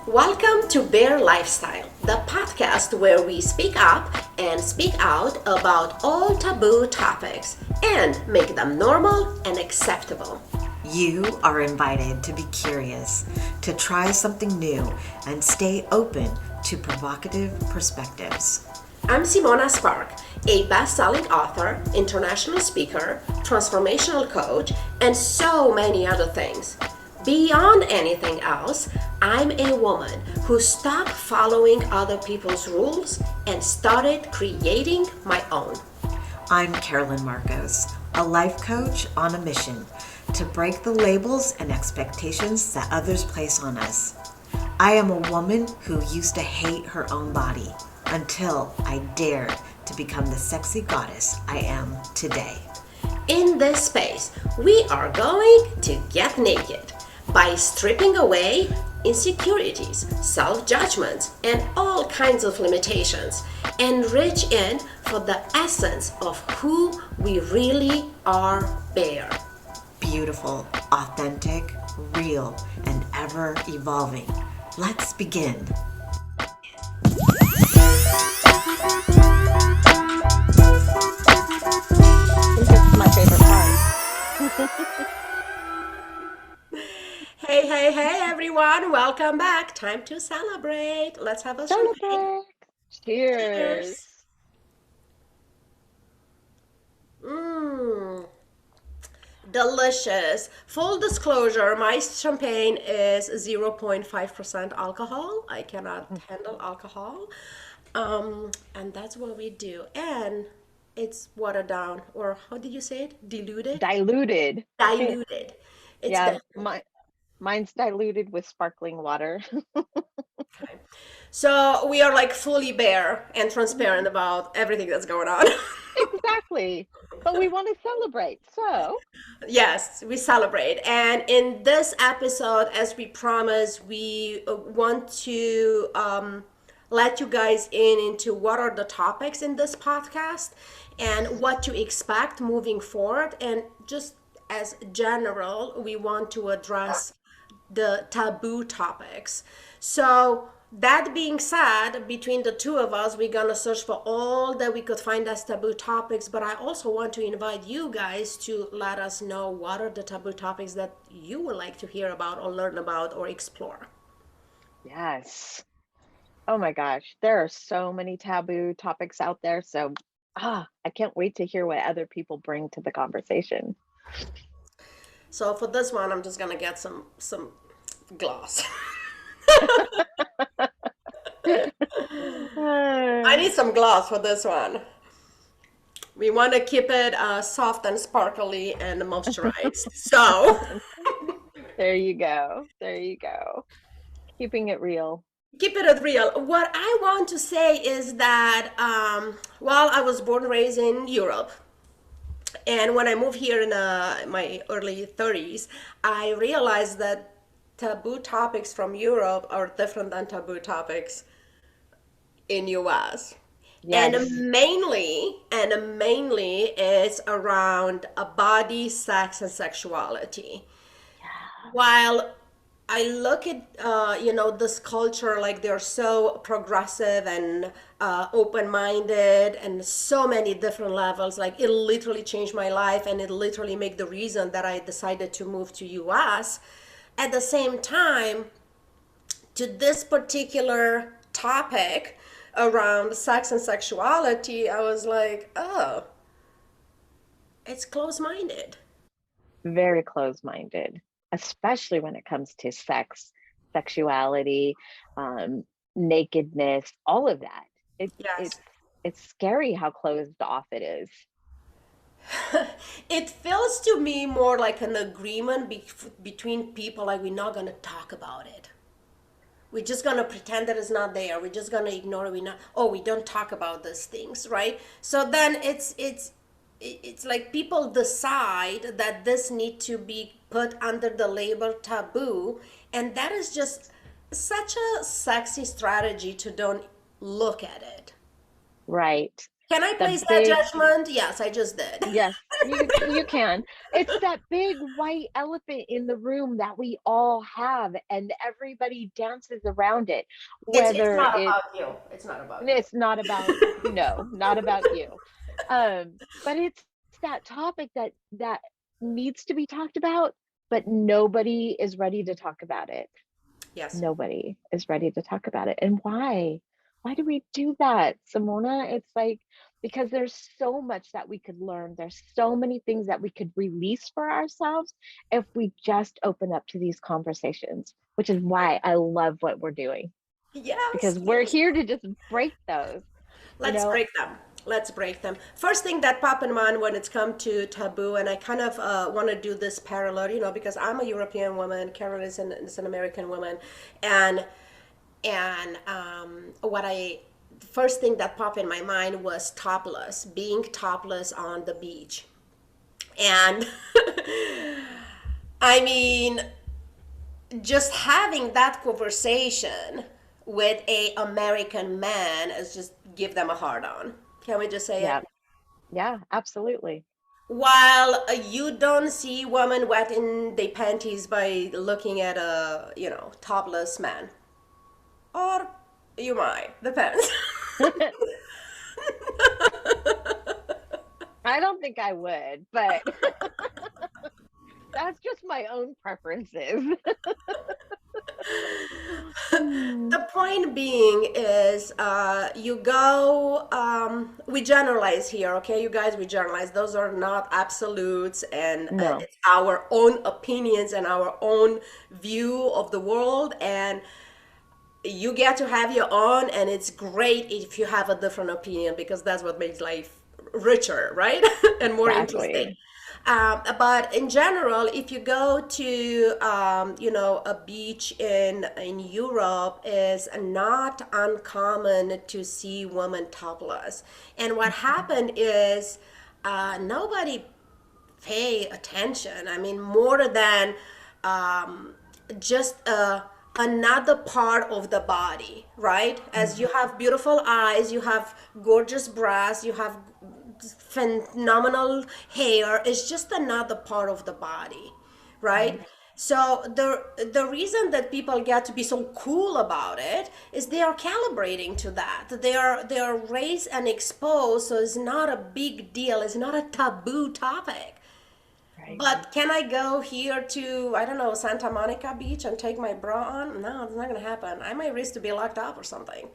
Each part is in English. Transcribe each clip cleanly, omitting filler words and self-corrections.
Welcome to B.A.R.E Lifestyle, the podcast where we speak up and speak out about all taboo topics and make them normal and acceptable. You are invited to be curious, to try something new, and stay open to provocative perspectives. I'm Simona Spark, a best-selling author, international speaker, transformational coach, and so many other things. Beyond anything else, I'm a woman who stopped following other people's rules and started creating my own. I'm Carolyn Marcos, a life coach on a mission to break the labels and expectations that others place on us. I am a woman who used to hate her own body until I dared to become the sexy goddess I am today. In this space, we are going to get naked by stripping away insecurities, self-judgments, and all kinds of limitations, and reach in for the essence of who we really are. B.A.R.E. Beautiful, authentic, real, and ever evolving. Let's begin. This is my favorite part. Hey, everyone, welcome back. Time to celebrate. Let's have a champagne. Celebrate. Cheers. Cheers. Mmm. Delicious. Full disclosure, my champagne is 0.5% alcohol. I cannot handle alcohol. And that's what we do. And it's watered down, or how did you say it? Diluted? Diluted. Diluted. It's Yeah, diluted. mine's diluted with sparkling water. Okay. So we are like fully bare and transparent about everything that's going on. Exactly. But we want to celebrate. So, Yes, we celebrate. And in this episode, as we promised, we want to let you guys into what are the topics in this podcast and what to expect moving forward. And just as general, we want to address the taboo topics. So, that being said, between the two of us, we're gonna search for all that we could find as taboo topics. But I also want to invite you guys to let us know what are the taboo topics that you would like to hear about or learn about or explore. yes. Oh my gosh, there are so many taboo topics out there. So, I can't wait to hear what other people bring to the conversation. So for this one, I'm just gonna get some glass. I need some glass for this one. We want to keep it soft and sparkly and moisturized. So There you go. There you go. Keeping it real. keep it real. What I want to say is that while I was born and raised in Europe, and when I moved here in my early 30s, I realized that taboo topics from Europe are different than taboo topics in US. And Yes. mainly it's around a body, sex, and sexuality. While I look at this culture like they're so progressive and open-minded and so many different levels. Like it literally changed my life, and it literally made the reason that I decided to move to US. At the same time, to this particular topic around sex and sexuality, I was like, oh, it's close-minded. Very close-minded, especially when it comes to sex, sexuality, nakedness, all of that. It, Yes. it's it's scary how closed off it is. It feels to me more like an agreement between people, like we're not going to talk about it. We're just going to pretend that it's not there. We're just going to ignore it. We don't talk about these things, right? So then it's like people decide that this need to be put under the label taboo, and that is just such a sexy strategy to don't look at it. Right. Can I The place that big, judgment? Yes, I just did. yes, you can. It's that big white elephant in the room that we all have, and everybody dances around it, It's whether not it's about you. It's not about you. it's not about, no, not about you. But it's that topic that needs to be talked about, but nobody is ready to talk about it. Yes. Nobody is ready to talk about it. And why? Why do we do that, Simona? It's like, because there's so much that we could learn. There's so many things that we could release for ourselves if we just open up to these conversations, which is why I love what we're doing, Yes, because we're yes. here to just break those, you Let's know. break them. Let's break them. First thing that pop in mind when it's come to taboo, and I kind of want to do this parallel, because I'm a European woman, Carolyn is an American woman, and what I first thing that popped in my mind was topless, being topless on the beach, and I mean, just having that conversation with a American man is just give them a hard on. Can we just say Yeah, it? yeah, absolutely. While you don't see women wet in their panties by looking at a topless man, or you might depends. I don't think I would, but that's just my own preferences. The point being is, you go, we generalize here, okay, you guys, we generalize. Those are not absolutes, and No, it's our own opinions and our own view of the world. And you get to have your own, and it's great if you have a different opinion because that's what makes life richer, right? And more interesting. exactly. But in general, if you go to a beach in Europe, is not uncommon to see women topless. And what happened is nobody pay attention. I mean, more than just another part of the body, right? As you Mhm. have beautiful eyes, you have gorgeous breasts, you have phenomenal hair. It's just another part of the body, right? Right. So the reason that people get to be so cool about it is they are calibrating to that. They are raised and exposed, so it's not a big deal. It's not a taboo topic. Right. But can I go here to, I don't know, Santa Monica Beach and take my bra on? No, it's not gonna happen. I might risk to be locked up or something.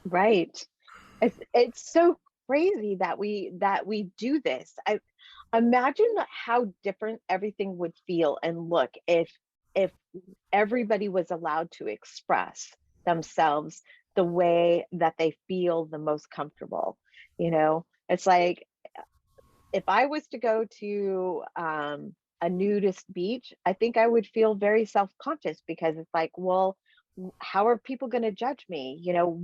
Right. It's so crazy that we do this. I imagine how different everything would feel and look if everybody was allowed to express themselves the way that they feel the most comfortable. It's like, if I was to go to a nudist beach, I think I would feel very self-conscious, because it's like, well, how are people going to judge me?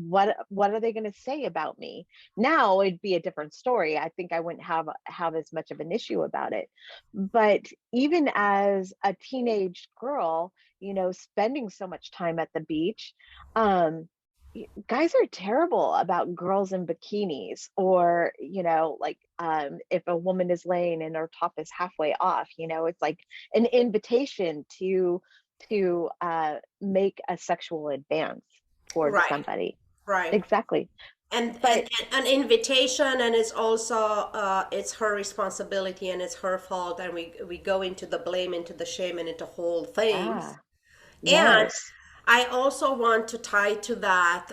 What are they going to say about me? Now it'd be a different story. I think I wouldn't have as much of an issue about it. But even as a teenage girl, spending so much time at the beach, um, guys are terrible about girls in bikinis, or like, if a woman is laying and her top is halfway off, it's like an invitation to make a sexual advance towards Right, somebody. right. Exactly. And But an invitation, and it's also it's her responsibility and it's her fault, and we go into the blame, into the shame, and into whole things. yeah, And yes. I also want to tie to that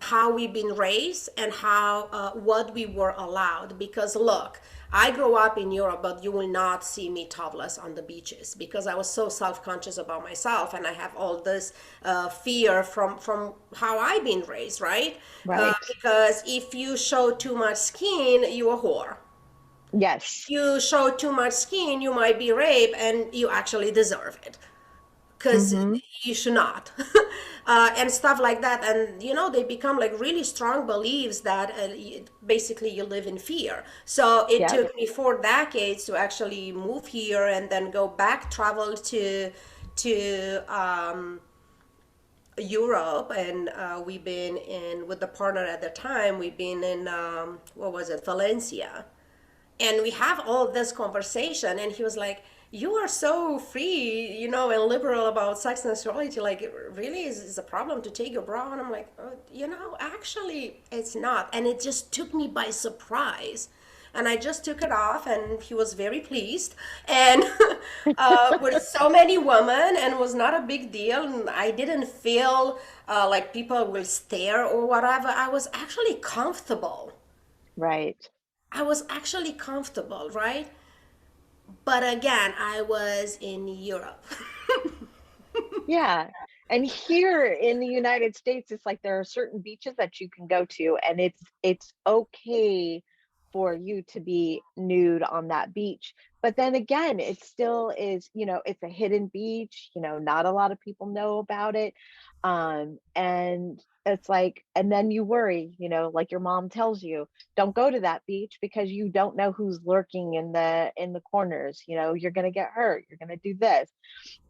how we've been raised and how what we were allowed. Because look, I grew up in Europe, but you will not see me topless on the beaches because I was so self-conscious about myself, and I have all this fear from how I've been raised, right? Right. Because if you show too much skin, you're a whore. Yes. You show too much skin, you might be raped, and you actually deserve it because Mm-hmm. you should not. And stuff like that. And they become like really strong beliefs that basically you live in fear. So it Yep. took me 4 decades to actually move here and then go back, travel to Europe, and we've been in with the partner at the time. We've been in what was it, Valencia, and we have all this conversation, and he was like, you are so free, and liberal about sex and sexuality, like it really is a problem to take your bra on. I'm like, actually it's not. And it just took me by surprise, and I just took it off, and he was very pleased, and with so many women, and was not a big deal, and I didn't feel like people will stare or whatever. I was actually comfortable. Right. I was actually comfortable, right? But again, I was in Europe. Yeah. And here in the United States, it's like there are certain beaches that you can go to, and it's okay for you to be nude on that beach. But then again, it still is, it's a hidden beach, not a lot of people know about it. And it's like, and then you worry, like your mom tells you, don't go to that beach because you don't know who's lurking in the corners, you're gonna get hurt, you're gonna do this.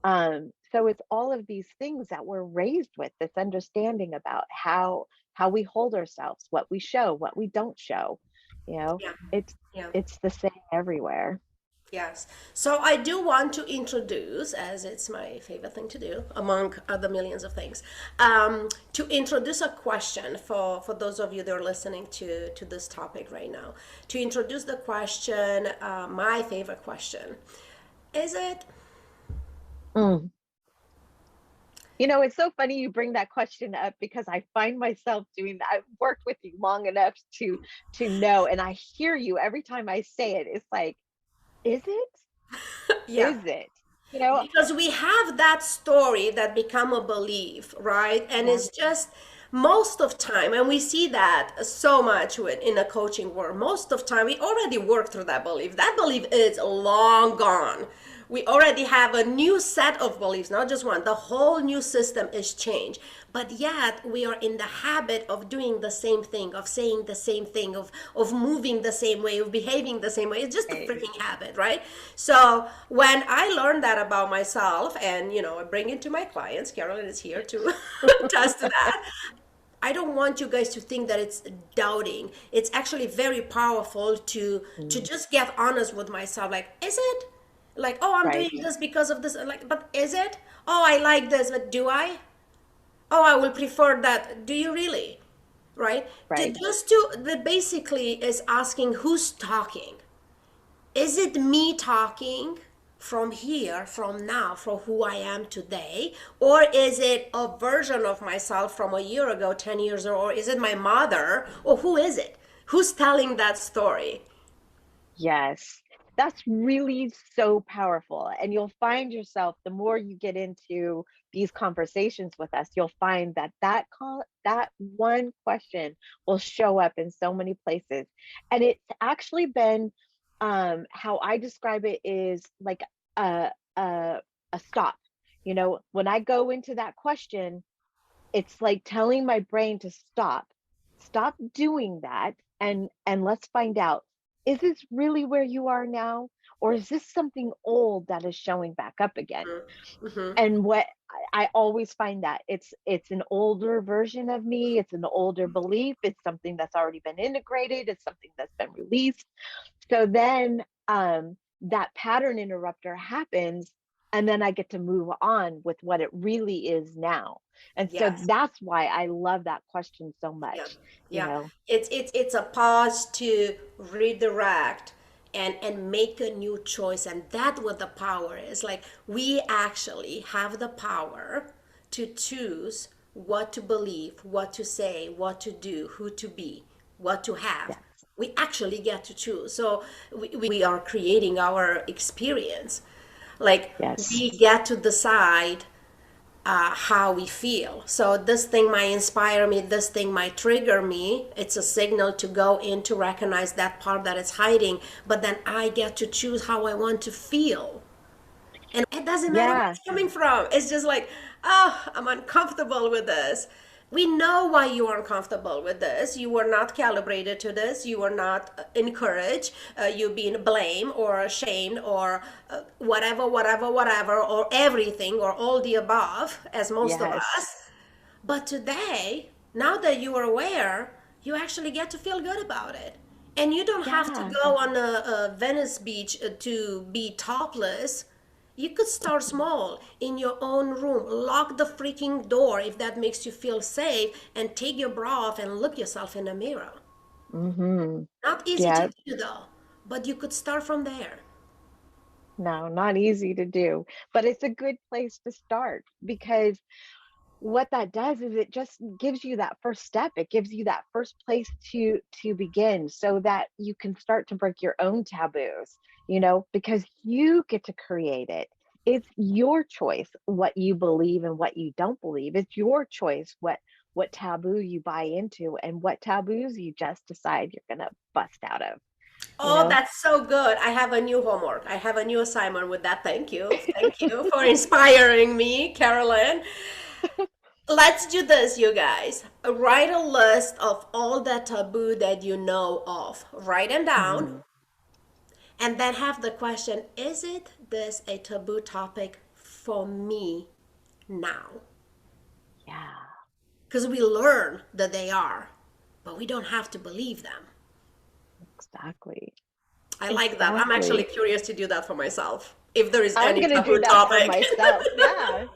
So it's all of these things that we're raised with, this understanding about how we hold ourselves, what we show, what we don't show. You know, Yeah, it's yeah. it's the same everywhere. Yes. So I do want to introduce, as it's my favorite thing to do, among other millions of things, to introduce a question for those of you that are listening to this topic right now. To introduce the question, my favorite question, is it? Mm. It's so funny you bring that question up because I find myself doing that. I've worked with you long enough to know, and I hear you every time I say it. It's like, is it? Yeah. Is it? You know? Because we have that story that become a belief, right? And Yeah. it's just most of time, and we see that so much in a coaching world. Most of time we already worked through that belief. That belief is long gone. We already have a new set of beliefs, not just one. The whole new system is changed. But yet we are in the habit of doing the same thing, of saying the same thing, of moving the same way, of behaving the same way. It's just a Right. freaking habit, right? So when I learned that about myself, and I bring it to my clients, Carolyn is here to attest to that. I don't want you guys to think that it's doubting. It's actually very powerful to Mm. just get honest with myself. Like, is it? Like, oh, I'm doing Right. this because of this. Like, but is it? Oh, I like this, but do I? Oh, I will prefer that. Do you really? Right? Right. That basically is asking who's talking. Is it me talking from here, from now, from who I am today? Or is it a version of myself from a year ago, 10 years ago? Or is it my mother? Or who is it? Who's telling that story? Yes, that's really so powerful. And you'll find yourself, the more you get into these conversations with us, you'll find that that one question will show up in so many places. And it's actually been, how I describe it is like a a, a stop. When I go into that question, it's like telling my brain to stop doing that, and let's find out, is this really where you are now, or is this something old that is showing back up again? Mm-hmm. And what I always find that it's an older version of me, it's an older belief, it's something that's already been integrated, it's something that's been released. So then, that pattern interrupter happens, and then I get to move on with what it really is now. And so Yes. that's why I love that question so Yeah. much, you Yeah. know. It's a pause to redirect and make a new choice, and that's what the power is. Like, we actually have the power to choose what to believe, what to say, what to do, who to be, what to have. Yes. We actually get to choose. So we are creating our experience. Like, Yes. we get to decide how we feel. So this thing might inspire me, this thing might trigger me. It's a signal to go in to recognize that part that is hiding, but then I get to choose how I want to feel. And it doesn't matter where Yeah. it's coming from. It's just like, oh, I'm uncomfortable with this. We know why you are uncomfortable with this. You were not calibrated to this. You were not encouraged. You being blamed or ashamed or whatever, or everything or all the above, as most of Yes. us. But today, now that you are aware, you actually get to feel good about it. And you don't have to Yeah. go on a Venice beach to be topless. You could start small in your own room. Lock the freaking door if that makes you feel safe, and take your bra off and look yourself in the mirror. Mm-hmm. Not easy to Yeah. do though, but you could start from there. No, not easy to do, but it's a good place to start because what that does is it just gives you that first step. It gives you that first place to begin so that you can start to break your own taboos, because you get to create it. It's your choice what you believe and what you don't believe. It's your choice what taboo you buy into and what taboos you just decide you're going to bust out of, you Oh, know? that's so good. I have a new homework. I have a new assignment with that. Thank you. Thank you for inspiring me, Carolyn. Let's do this, you guys. Write a list of all the taboo that you know of. Write them down, Mhm. and then have the question, is it this a taboo topic for me now? Yeah, Because we learn that they are, but we don't have to believe them. exactly. I like that. I'm actually Exactly. curious to do that for myself, if there is I'm any gonna do taboo that for topic. myself. Yeah.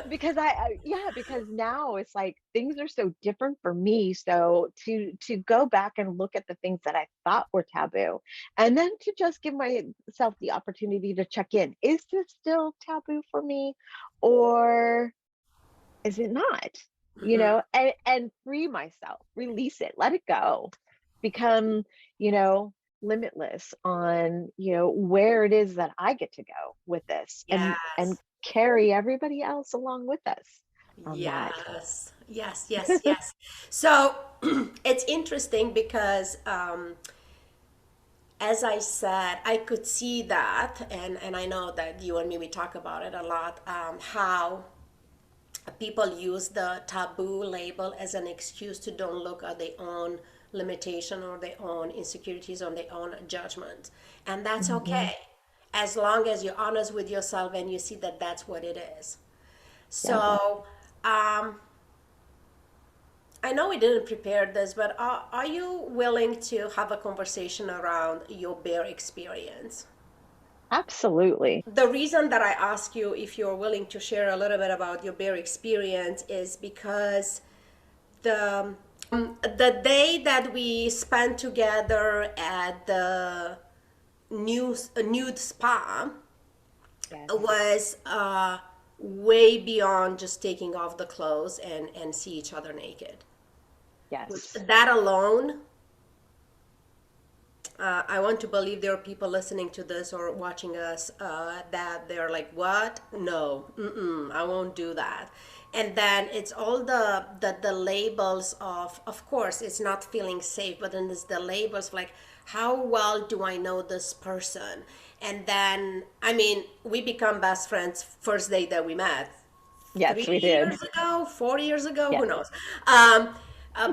Because yeah, because now it's like things are so different for me. So to go back and look at the things that I thought were taboo, and then to just give myself the opportunity to check in. Is this still taboo for me, or is it not? And free myself, release it, let it go, become, you know, limitless on, where it is that I get to go with this, and Yes. carry everybody else along with us on that. Yes, yes, yes, yes. So it's interesting because, as I said, I could see that, and I know that you and me, we talk about it a lot, how people use the taboo label as an excuse to don't look at their own limitation or their own insecurities or their own judgment. And that's Hmm. okay, as long as you're honest with yourself and you see that that's what it is. Yep. So, um, I know we didn't prepare this, but are you willing to have a conversation around your bear experience? Absolutely. The reason that I ask you if you're willing to share a little bit about your bear experience is because the the day that we spent together at the nude spa Yes. was way beyond just taking off the clothes and see each other naked. Which Yes. that alone, I want to believe there are people listening to this or watching us that they're like, "What? No, I won't do that." And then it's all the labels of course, it's not feeling safe, but then there's the labels of like, how well do I know this person? And then, I mean, we become best friends first day that we met, Yes, three we did. years ago, 4 years ago, who Yes. knows?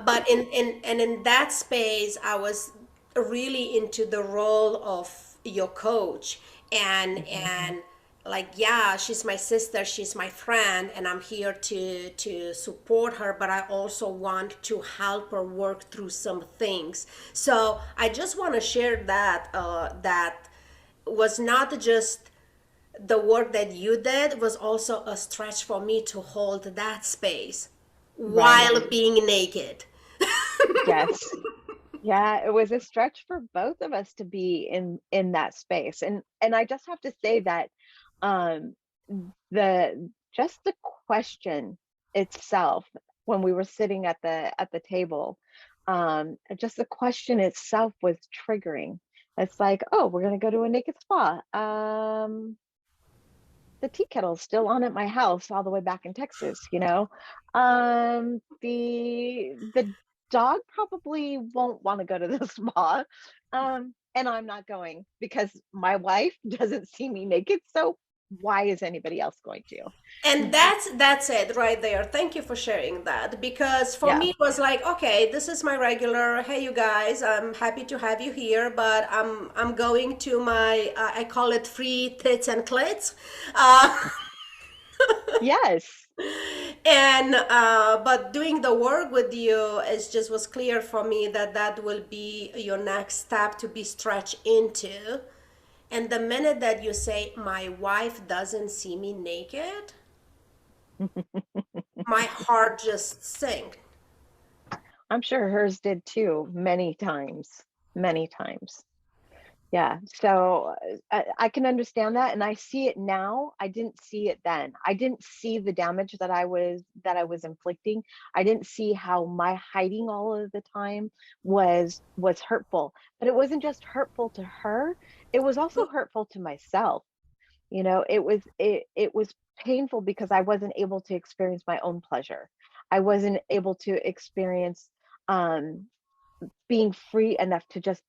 But in that space, I was really into the role of your coach, Hmm. and like, yeah, she's my sister, she's my friend, and I'm here to support her, but I also want to help her work through some things. So I just want to share that that was not just the work that you did, was also a stretch for me to hold that space Right. while being naked. Yes. Yeah, it was a stretch for both of us to be in that space. And I just have to say that um the just the question itself when we were sitting at the table, just the question itself was triggering. It's like, oh, we're gonna go to a naked spa. The tea kettle's still on at my house all the way back in Texas. The dog probably won't want to go to the spa. And I'm not going because my wife doesn't see me naked. So why is anybody else going And to? that's it right there. Thank you for sharing that, because for Yeah. me it was like, okay, this is my regular, hey you guys, I'm happy to have you here, but I'm going to my I call it free tits and clits. uh, Yes. And but doing the work with you is just was clear for me that that will be your next step to be stretched into. And the minute that you say my wife doesn't see me naked, my heart just sinks. I'm sure hers did too, many times, many times. Yeah, so I can understand that, and I see it now. I didn't see it then. I didn't see the damage that I was inflicting. I didn't see how my hiding all of the time was hurtful. But it wasn't just hurtful to her, it was also hurtful to myself. It was painful because I wasn't able to experience my own pleasure. I wasn't able to experience um being free enough to just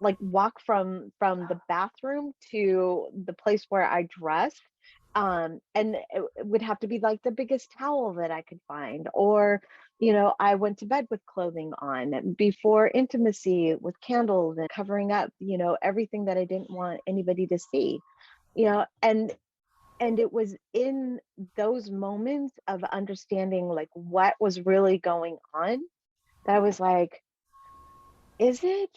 like walk from the bathroom to the place where I dress, and it would have to be like the biggest towel that I could find, or I went to bed with clothing on before intimacy with candles and covering up everything that I didn't want anybody to see, and it was in those moments of understanding like what was really going on that I was like, is it?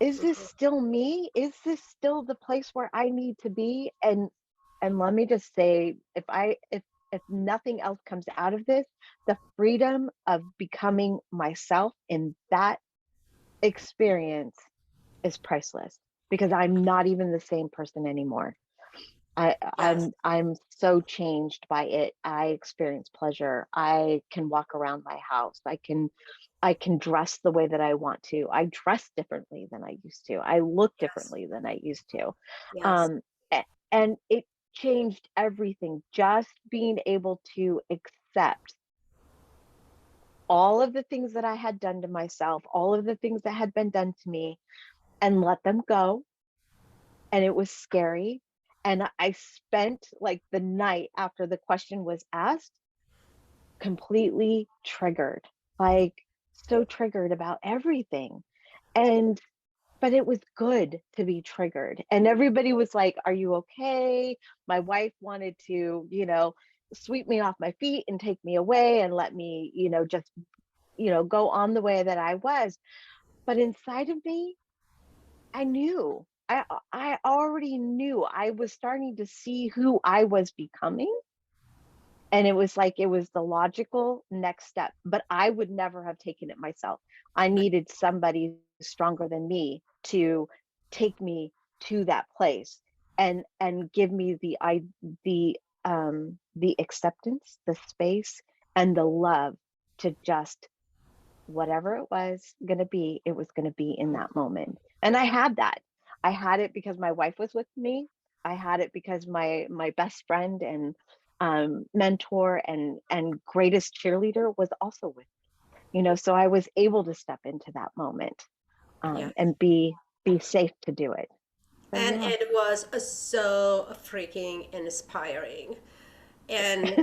Is this still me? Is this still the place where I need to be? And let me just say, if nothing else comes out of this, the freedom of becoming myself in that experience is priceless because I'm not even the same person anymore. I, Yes. I'm so changed by it. I experience pleasure. I can walk around my house. I can dress the way that I want to. I dress differently than I used to. I look Yes. differently than I used to. Yes. Um, and it changed everything. Just being able to accept all of the things that I had done to myself, all of the things that had been done to me, and let them go. And it was scary. And I spent like the night after the question was asked completely triggered, like so triggered about everything. And but it was good to be triggered. And everybody was like, "Are you okay?" My wife wanted to, sweep me off my feet and take me away and let me, just, go on the way that I was. But inside of me, I knew. I already knew. I was starting to see who I was becoming, and it was like it was the logical next step, but I would never have taken it myself. I needed somebody stronger than me to take me to that place and give me the acceptance, the space, and the love to just whatever it was going to be, it was going to be in that moment. And I had that. I had it because my wife was with me. I had it because my best friend and mentor and greatest cheerleader was also with me. So I was able to step into that moment, Yes. and be safe to do it. So And yeah. it was so freaking inspiring. And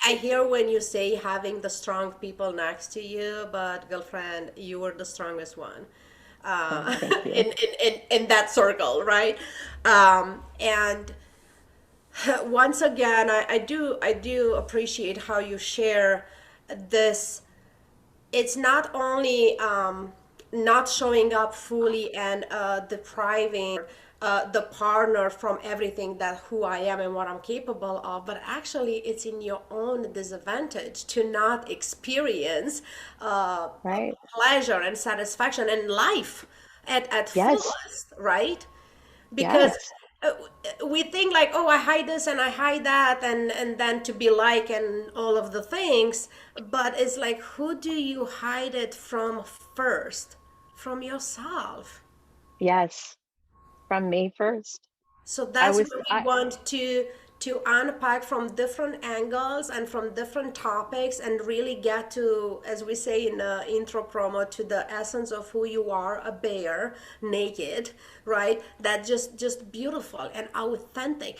I hear when you say having the strong people next to you, but girlfriend, you were the strongest one Oh, thank you. in that circle, right? And once again, I do appreciate how you share this. It's not only not showing up fully and depriving the partner from everything that who I am and what I'm capable of, but actually it's in your own disadvantage to not experience Right. pleasure and satisfaction and life at Yes. fullest, right? Because Yes. uh, we think like, oh, I hide this and I hide that, and then to be like and all of the things, but it's like, who do you hide it from first? From yourself. Yes. From me first. So I that's was what we I want to unpack from different angles and from different topics and really get to, as we say in the intro promo, to the essence of who you are, a bear, naked, right? That just beautiful and authentic.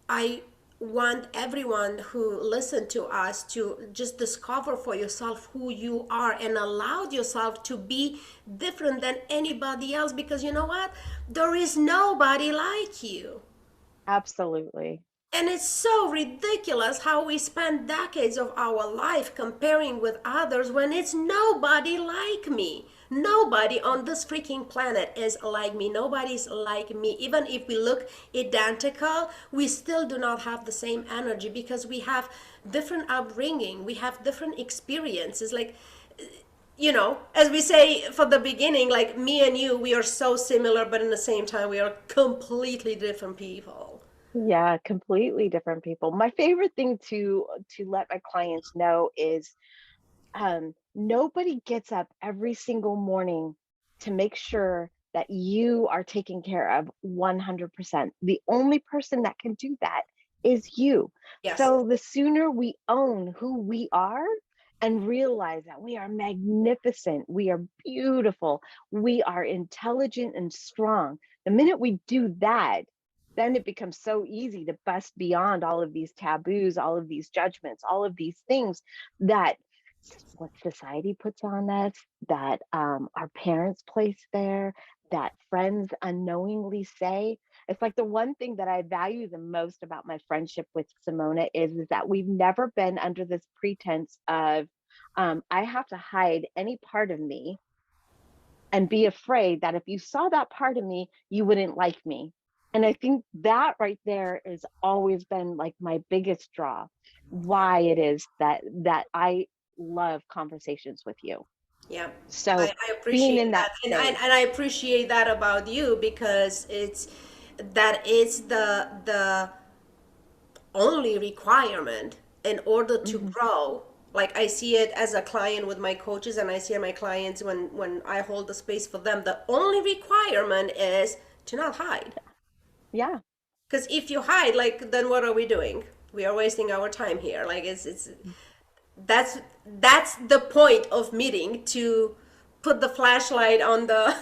I want everyone who listened to us to just discover for yourself who you are and allow yourself to be different than anybody else, because you know what, there is nobody like you. absolutely. And it's so ridiculous how we spend decades of our life comparing with others when it's nobody like me. Nobody on this freaking planet is like me. Nobody's like me. Even if we look identical, we still do not have the same energy because we have different upbringing, we have different experiences. Like, as we say for the beginning, like me and you, we are so similar, but in the same time, we are completely different people. Yeah, completely different people. My favorite thing to let my clients know is nobody gets up every single morning to make sure that you are taken care of 100%. The only person that can do that is you. Yes. So the sooner we own who we are and realize that we are magnificent, we are beautiful, we are intelligent and strong, the minute we do that, then it becomes so easy to bust beyond all of these taboos, all of these judgments, all of these things that what society puts on us, that our parents place there, that friends unknowingly say. It's like the one thing that I value the most about my friendship with Simona is that we've never been under this pretense of I have to hide any part of me and be afraid that if you saw that part of me, you wouldn't like me. And I think that right there has always been like my biggest draw, why it is that I love conversations with you. Yeah, I, So I being appreciate in that, that and space. I appreciate that about you because it's the only requirement in order to Mhm. grow. Like I see it as a client with my coaches, and I see my clients when I hold the space for them. The only requirement is to not hide. Yeah. Because if you hide, like then what are we doing? We are wasting our time here. Like it's that's the point of meeting, to put the flashlight on the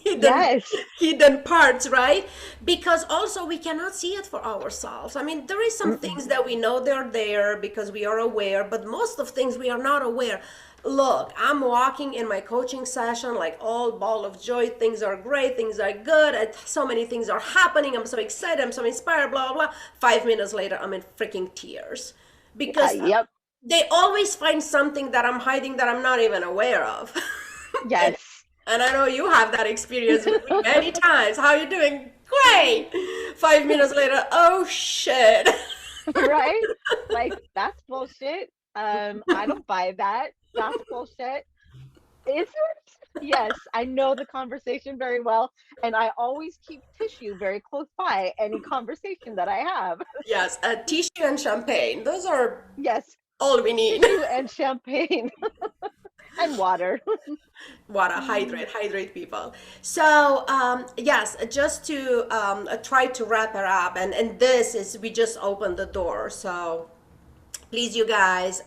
hidden Yes. hidden parts, right? Because also we cannot see it for ourselves. I mean, there is some Mm-mm. things that we know they're there because we are aware, but most of things we are not aware. Look, I'm walking in my coaching session like all ball of joy. Things are great, things are good, and so many things are happening. I'm so excited, I'm so inspired, blah blah blah. 5 minutes later, I'm in freaking tears because Yep. they always find something that I'm hiding that I'm not even aware of. and, Yes. and I know you have that experience with me many times. How you doing? Great. 5 minutes later, oh shit. Right? Like that's bullshit. I don't buy that. That's bullshit. Is it? Yes, I know the conversation very well, and I always keep tissue very close by any conversation that I have. Yes, tissue and champagne. Those are Yes, all we need. tissue and champagne and water. Water, hydrate people. So yes, just to try to wrap it up, and this is, we just opened the door. So please, you guys,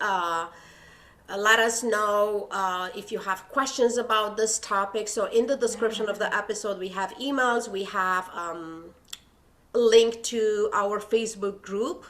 let us know if you have questions about this topic. So in the description of the episode, we have emails, we have link to our Facebook group,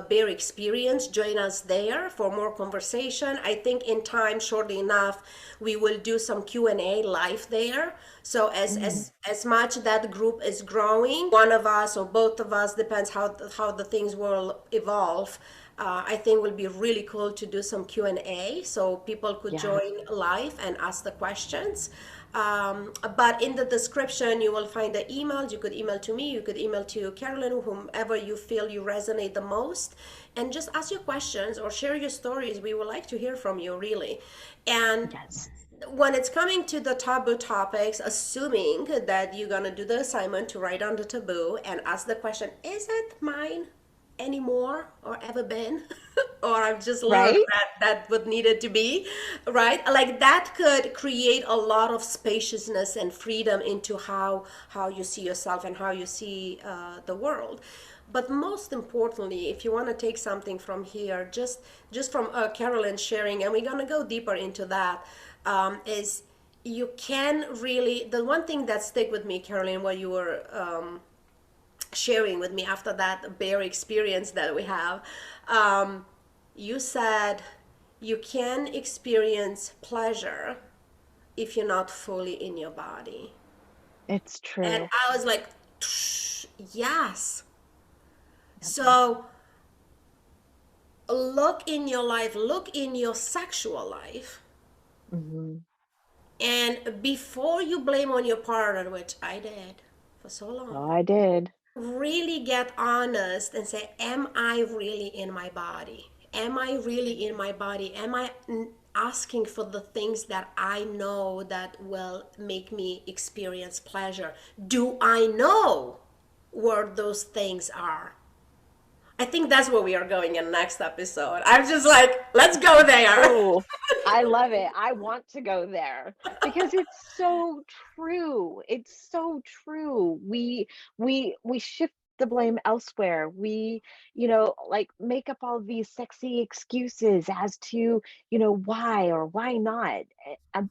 B.A.R.E Experience. Join us there for more conversation. I think in time, shortly enough, we will do some Q&A live there. So Mm, as much that group is growing, one of us or both of us, depends how the things will evolve. I think will be really cool to do some Q&A so people could yes, join live and ask the questions. But in the description, you will find the emails. You could email to me, you could email to Carolyn, whomever you feel you resonate the most, and just ask your questions or share your stories. We would like to hear from you, really. And yes. when it's coming to the taboo topics, assuming that you're gonna do the assignment to write on the taboo and ask the question, is it mine anymore or ever been? Or I've just learned Right? that what needed to be, right? Like that could create a lot of spaciousness and freedom into how you see yourself and how you see the world. But most importantly, if you want to take something from here, just from Carolyn sharing, and we're gonna go deeper into that, is you can really, the one thing that stick with me, Carolyn, what you were sharing with me after that B.A.R.E experience that we have, you said you can experience pleasure if you're not fully in your body. It's And true. I was like, yes, So look in your life, look in your sexual life, Mm-hmm. and before you blame on your partner, which I did for so long, Oh, I did. really get honest and say, am I really in my body? Am I really in my body? Am I asking for the things that I know that will make me experience pleasure? Do I know where those things are? I think that's where we are going in the next episode. I'm just like, let's go there. Oh, I love it. I want to go there because it's so true. It's so true. We shift the blame elsewhere. We, like make up all these sexy excuses as to, why or why not.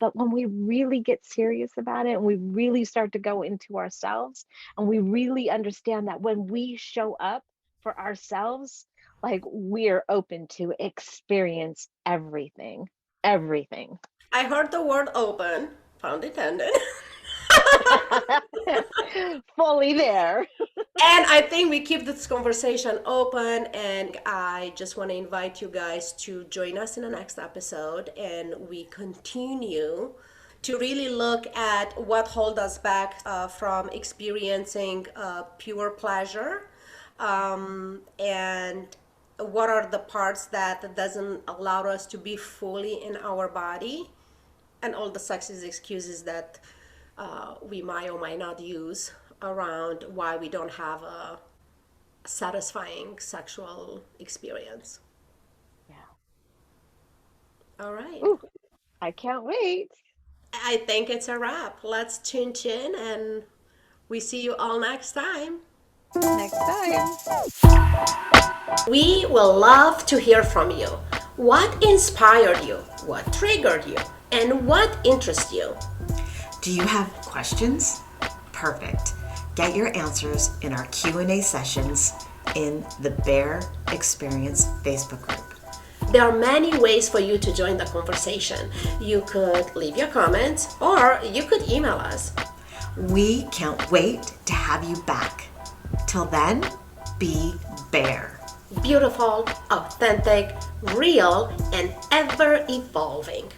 But when we really get serious about it and we really start to go into ourselves and we really understand that when we show up for ourselves, like we're open to experience everything, everything. I heard the word open, pun intended. Fully there. And I think we keep this conversation open, and I just want to invite you guys to join us in the next episode, and we continue to really look at what holds us back from experiencing pure pleasure, and what are the parts that doesn't allow us to be fully in our body, and all the sexist excuses that we might or might not use around why we don't have a satisfying sexual experience. Yeah. All right. Ooh, I can't wait. I think it's a wrap. Let's tune in and we see you all next time. Next time. We will love to hear from you. What inspired you? What triggered you? And what interests you? Do you have questions? Perfect. Get your answers in our Q&A sessions in the B.A.R.E Experience Facebook group. There are many ways for you to join the conversation. You could leave your comments or you could email us. We can't wait to have you back. Till then, be B.A.R.E. Beautiful, authentic, real, and ever evolving.